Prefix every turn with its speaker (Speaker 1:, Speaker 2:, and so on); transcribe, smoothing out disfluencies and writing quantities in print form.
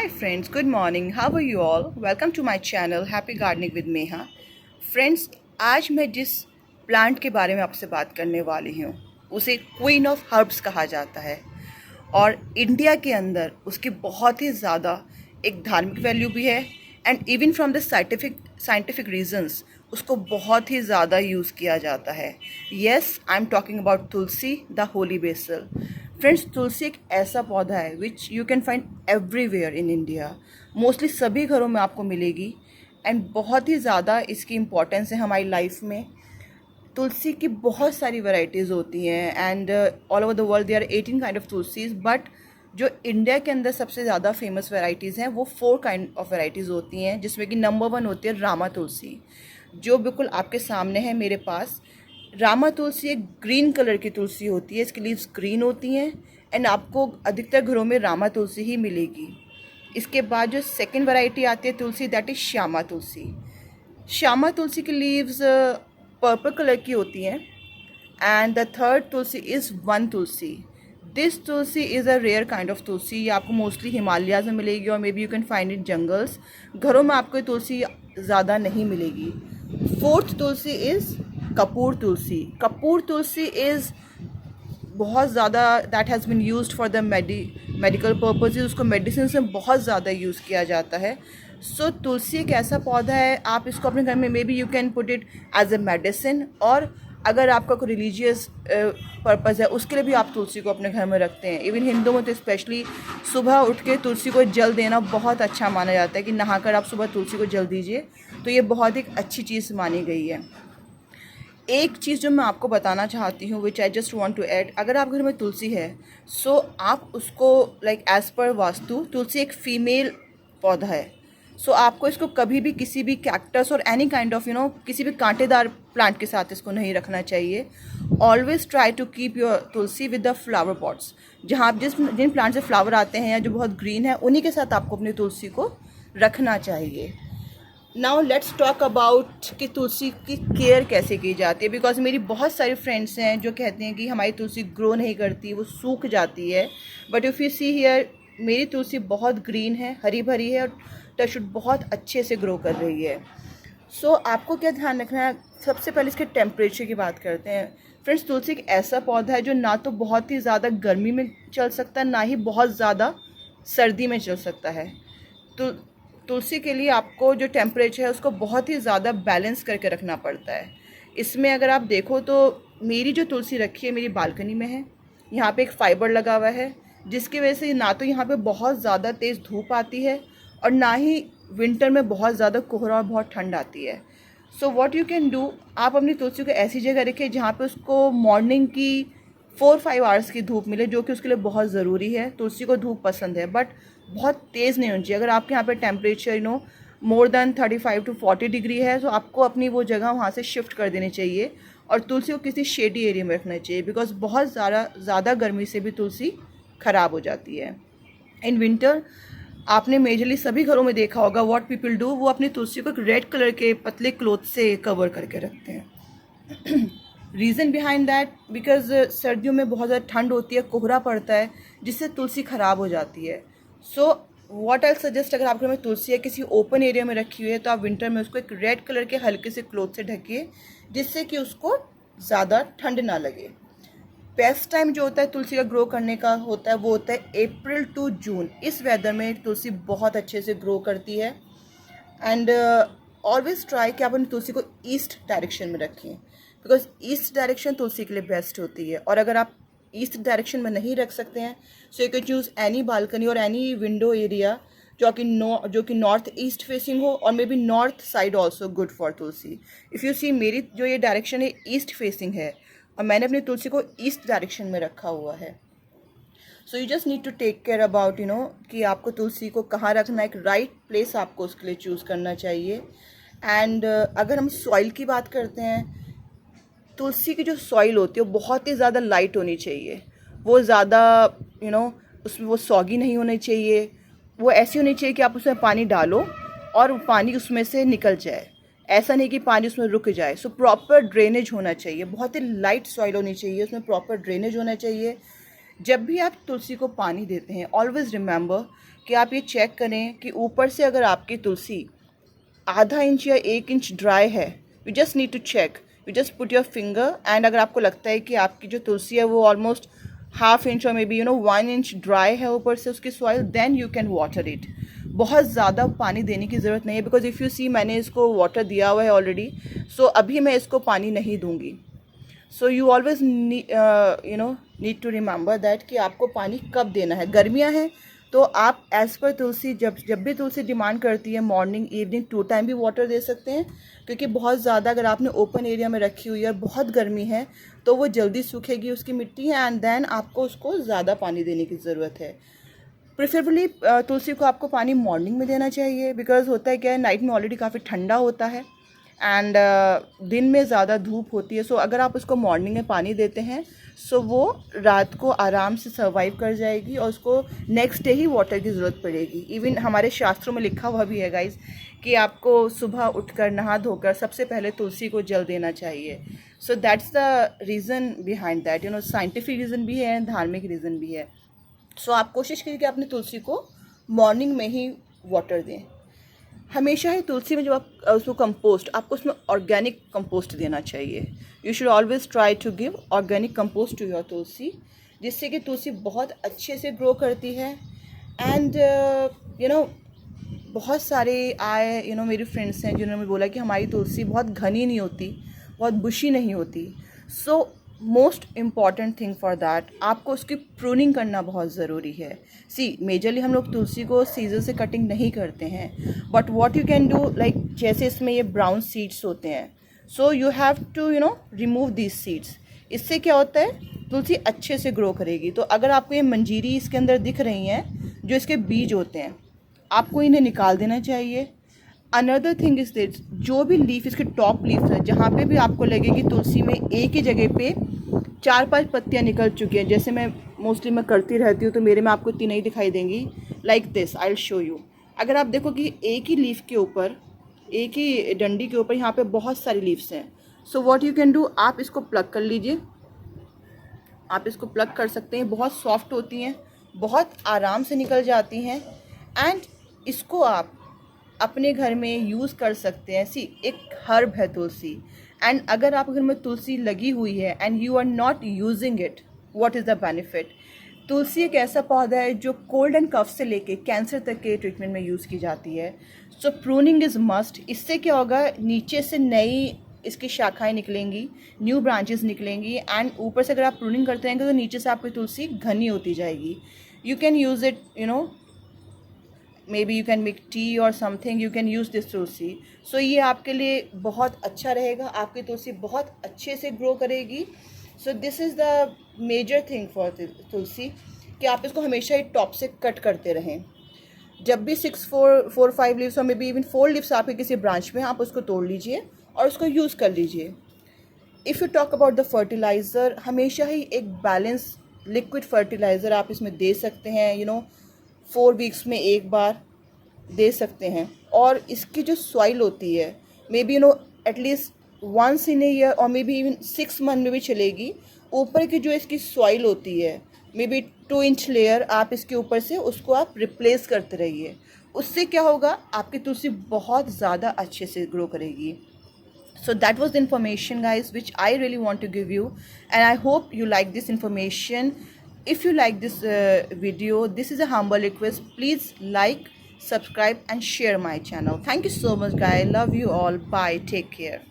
Speaker 1: Hi friends, good morning. How are you all? Welcome to my channel Happy Gardening with Meha. Friends, आज मैं जिस plant के बारे में आपसे बात करने वाली हूँ उसे क्वीन ऑफ हर्ब्स कहा जाता है और इंडिया के अंदर उसकी बहुत ही ज़्यादा एक धार्मिक वैल्यू भी है and even from the scientific reasons उसको बहुत ही ज़्यादा यूज़ किया जाता है. Yes, I am talking about tulsi the holy basil. Friends, तुलसी एक ऐसा पौधा है which you can find everywhere in India. Mostly सभी घरों में आपको मिलेगी एंड बहुत ही ज़्यादा इसकी इम्पोर्टेंस है हमारी लाइफ में. तुलसी की बहुत सारी वैरायटीज़ होती हैं and all over the world there are 18 kind of tulsis, but जो इंडिया के अंदर सबसे ज़्यादा फेमस वैरायटीज़ हैं वो 4 काइंड ऑफ वैरायटीज़ होती हैं, जिसमें कि नंबर 1 होती है रामा तुलसी, जो बिल्कुल आपके सामने है मेरे पास. रामा तुलसी एक ग्रीन कलर की तुलसी होती है, इसकी लीव्स ग्रीन होती हैं एंड आपको अधिकतर घरों में रामा तुलसी ही मिलेगी. इसके बाद जो सेकंड वैरायटी आती है तुलसी, दैट इज़ श्यामा तुलसी. श्यामा तुलसी की लीव्स पर्पल कलर की होती हैं. And the third tulsi is Van tulsi. This tulsi is a rare kind of tulsi. ये आपको मोस्टली हिमालयाज़ में मिलेगी और may be you can find in jungles. घरों में आपको तुलसी ज़्यादा नहीं मिलेगी. Fourth tulsi is Kapoor tulsi. Kapoor tulsi is बहुत ज़्यादा that has been used for the medical purposes. उसको मेडिसिन में बहुत ज़्यादा यूज़ किया जाता है. सो तुलसी एक ऐसा पौधा है, आप इसको अपने घर में may be you can put it as a medicine, और अगर आपका कोई रिलीजियस पर्पज़ है उसके लिए भी आप तुलसी को अपने घर में रखते हैं. इवन हिंदू में तो स्पेशली सुबह उठ के तुलसी को जल देना बहुत अच्छा माना जाता है कि नहाकर आप सुबह तुलसी को जल दीजिए, तो ये बहुत एक अच्छी चीज़ मानी गई है. एक चीज़ जो मैं आपको बताना चाहती हूँ which I just want to add, अगर आप घर में तुलसी है सो आप उसको लाइक एज़ पर वास्तु, तुलसी एक फीमेल पौधा है. सो आपको इसको कभी भी किसी भी कैक्टस और एनी काइंड ऑफ किसी भी कांटेदार प्लांट के साथ इसको नहीं रखना चाहिए. Always try to keep your tulsi with the flower pots. जहाँ आप जिन प्लांट से फ्लावर आते हैं या जो बहुत ग्रीन है उन्हीं के साथ आपको अपनी तुलसी को रखना चाहिए. नाउ लेट्स टॉक अबाउट कि तुलसी की केयर कैसे की जाती है, बिकॉज मेरी बहुत सारी फ्रेंड्स हैं जो कहते हैं कि हमारी तुलसी ग्रो नहीं करती, वो सूख जाती है. But if you see here, मेरी तुलसी बहुत ग्रीन है, हरी भरी है और टचवुड बहुत अच्छे से ग्रो कर रही है. सो आपको क्या ध्यान रखना है, सबसे पहले इसके टेम्परेचर की बात करते हैं. फ्रेंड्स, तुलसी एक ऐसा पौधा है जो ना तो बहुत ही ज़्यादा गर्मी में चल सकता है, ना ही बहुत ज़्यादा सर्दी में चल सकता है. तो तुलसी के लिए आपको जो टेम्परेचर है उसको बहुत ही ज़्यादा बैलेंस करके रखना पड़ता है. इसमें अगर आप देखो तो मेरी जो तुलसी रखी है मेरी बालकनी में है. यहाँ पे एक फाइबर लगा हुआ है जिसकी वजह से ना तो यहाँ पे बहुत ज़्यादा तेज़ धूप आती है और ना ही विंटर में बहुत ज़्यादा कोहरा और बहुत ठंड आती है. So what you can do, आप अपनी तुलसी को ऐसी जगह रखिए जहाँ पे उसको मॉर्निंग की 4-5 आवर्स की धूप मिले, जो कि उसके लिए बहुत ज़रूरी है. तुलसी को धूप पसंद है बट बहुत तेज़ नहीं होनी चाहिए. अगर आपके यहाँ पे temperature more than 35 to 40 degree है तो आपको अपनी वो जगह वहाँ से शिफ्ट कर देनी चाहिए और तुलसी को किसी शेडी एरिया में रखना चाहिए, बिकॉज बहुत ज़्यादा गर्मी से भी तुलसी ख़राब हो जाती है. इन विंटर आपने मेजरली सभी घरों में देखा होगा व्हाट पीपल डू, वो अपनी तुलसी को एक रेड कलर के पतले क्लॉथ से कवर करके रखते हैं. रीज़न बिहाइंड दैट, बिकॉज सर्दियों में बहुत ज़्यादा ठंड होती है, कोहरा पड़ता है, जिससे तुलसी ख़राब हो जाती है. सो व्हाट आई सजेस्ट, अगर आपके घर में तुलसी है किसी ओपन एरिया में रखी हुई है तो आप विंटर में उसको एक रेड कलर के हल्के से क्लॉथ से ढकिए, जिससे कि उसको ज़्यादा ठंड ना लगे. बेस्ट टाइम जो होता है तुलसी का ग्रो करने का होता है वो होता है अप्रैल टू जून. इस वेदर में तुलसी बहुत अच्छे से ग्रो करती है. एंड ऑलवेज ट्राई कि आप अपनी तुलसी को ईस्ट डायरेक्शन में रखें, बिकॉज ईस्ट डायरेक्शन तुलसी के लिए बेस्ट होती है. और अगर आप ईस्ट डायरेक्शन में नहीं रख सकते हैं so you can choose any balcony और एनी विंडो एरिया जो कि नॉर्थ ईस्ट फेसिंग हो, और मे be north side also good for tulsi. If you see, मेरी जो ये डायरेक्शन है ईस्ट फेसिंग है और मैंने अपनी तुलसी को ईस्ट डायरेक्शन में रखा हुआ है. So you just need to take care about कि आपको तुलसी को कहाँ रखना है. एक राइट प्लेस आपको उसके लिए चूज़ करना चाहिए. एंड अगर हम सॉइल की बात करते हैं, तुलसी की जो सॉइल होती है वो बहुत ही ज़्यादा लाइट होनी चाहिए. वो ज़्यादा उसमें वो सॉगी नहीं होनी चाहिए. वो ऐसी होनी चाहिए कि आप उसमें पानी डालो और पानी उसमें से निकल जाए, ऐसा नहीं कि पानी उसमें रुक जाए. सो प्रॉपर ड्रेनेज होना चाहिए. बहुत ही लाइट सॉइल होनी चाहिए, उसमें प्रॉपर ड्रेनेज होना चाहिए. जब भी आप तुलसी को पानी देते हैं ऑलवेज़ रिमेंबर कि आप ये चेक करें कि ऊपर से अगर आपकी तुलसी आधा इंच या 1 इंच ड्राई है, you just need to check, you just put your finger, and अगर आपको लगता है कि आपकी जो तुलसी है वो ऑलमोस्ट हाफ इंच और मे बी 1 इंच ड्राई है ऊपर से उसकी soil, then you can water it. बहुत ज़्यादा पानी देने की ज़रूरत नहीं है, बिकॉज इफ़ यू सी मैंने इसको वाटर दिया हुआ है ऑलरेडी, सो अभी मैं इसको पानी नहीं दूंगी। So you always need to remember that कि आपको पानी कब देना है। गर्मियाँ हैं तो आप एज़ पर तुलसी जब भी तुलसी डिमांड करती है मॉर्निंग इवनिंग 2 टाइम भी वाटर दे सकते हैं, क्योंकि बहुत ज़्यादा अगर आपने ओपन एरिया में रखी हुई है, बहुत गर्मी है, तो वो जल्दी सूखेगी उसकी मिट्टी, एंड देन आपको उसको ज़्यादा पानी देने की ज़रूरत है। प्रेफरेबली तुलसी को आपको पानी मॉर्निंग में देना चाहिए, बिकॉज होता है क्या है, नाइट में ऑलरेडी काफ़ी ठंडा होता है एंड दिन में ज़्यादा धूप होती है। सो अगर आप उसको मॉर्निंग में पानी देते हैं सो वो रात को आराम से सर्वाइव कर जाएगी और उसको नेक्स्ट डे ही वाटर की ज़रूरत पड़ेगी। इवन हमारे शास्त्रों में लिखा हुआ भी है गाइस कि आपको सुबह उठकर नहा धोकर सबसे पहले तुलसी को जल देना चाहिए। So that's the reason behind that, scientific reason भी है, धार्मिक रीज़न भी है। सो आप कोशिश कीजिए कि अपने तुलसी को मॉर्निंग में ही वाटर दें। हमेशा ही तुलसी में जब आप उसको कंपोस्ट, आपको उसमें ऑर्गेनिक कंपोस्ट देना चाहिए। You should always try to give organic compost to your tulsi, जिससे कि तुलसी बहुत अच्छे से ग्रो करती है। एंड बहुत सारे मेरी फ्रेंड्स हैं जिन्होंने बोला कि हमारी तुलसी बहुत घनी नहीं होती, बहुत बुशी नहीं होती। So most important thing for that, आपको उसकी प्रूनिंग करना बहुत ज़रूरी है। मेजरली हम लोग तुलसी को सीजर से कटिंग नहीं करते हैं, but what you can do, like जैसे इसमें ये ब्राउन सीड्स होते हैं, so you have to remove these seeds. इससे क्या होता है, तुलसी अच्छे से ग्रो करेगी। तो अगर आपको ये मंजीरी इसके अंदर दिख रही हैं, जो इसके बीज होते हैं, आपको इन्हें निकाल देना चाहिए। अनदर थिंग इज दिस, जो भी लीफ इसके टॉप लीव्स हैं, जहाँ पे भी आपको लगे कि तुलसी में एक ही जगह पे 4-5 पत्तियाँ निकल चुकी हैं, जैसे मैं मोस्टली मैं करती रहती हूँ, तो मेरे में आपको इतनी नहीं दिखाई देंगी। Like this, I will show you. अगर आप देखो कि एक ही लीफ के ऊपर, एक ही डंडी के ऊपर यहाँ पे बहुत सारी लीव्स हैं, so what you can do, आप इसको प्लग कर लीजिए। आप इसको प्लग कर सकते हैं, बहुत सॉफ्ट होती हैं, बहुत आराम से निकल जाती हैं, एंड इसको आप अपने घर में यूज़ कर सकते हैं। एक हर्ब है तुलसी, एंड अगर आप घर में तुलसी लगी हुई है and you are not using it, what is the benefit. तुलसी एक ऐसा पौधा है जो कोल्ड एंड कफ से लेके कैंसर तक के ट्रीटमेंट में यूज़ की जाती है। सो प्रूनिंग इज़ मस्ट। इससे क्या होगा, नीचे से नई इसकी शाखाएं निकलेंगी, न्यू ब्रांचेस निकलेंगी, एंड ऊपर से अगर आप प्रूनिंग करते रहेंगे तो नीचे से आपकी तुलसी घनी होती जाएगी। You can use it, maybe you can make tea or something, you can use this तुलसी। सो ये आपके लिए बहुत अच्छा रहेगा, आपकी तुलसी बहुत अच्छे से ग्रो करेगी। So this is the major thing for tulsi, कि आप इसको हमेशा ही टॉप से कट करते रहें। जब भी 4-5 लीव्स और मे बी इवन 4 लीव्स आपके किसी ब्रांच में, आप उसको तोड़ लीजिए और उसको यूज़ कर लीजिए। If you talk about the fertiliser, हमेशा ही एक बैलेंस लिक्विड फर्टिलाइज़र आप इसमें दे सकते हैं, 4 वीक्स में एक बार दे सकते हैं। और इसकी जो सॉइल होती है, maybe at least once in a year और मे बी इवन 6 मंथ में भी चलेगी। ऊपर की जो इसकी सॉइल होती है, मे बी 2 इंच लेयर आप इसके ऊपर से उसको आप रिप्लेस करते रहिए। उससे क्या होगा, आपकी तुलसी बहुत ज़्यादा अच्छे से ग्रो करेगी। So that was the information guys which I really want to give you, and I hope you like this information. If you like this video, this is a humble request, please like, subscribe and share my channel. Thank you so much guys, love you all, bye, take care.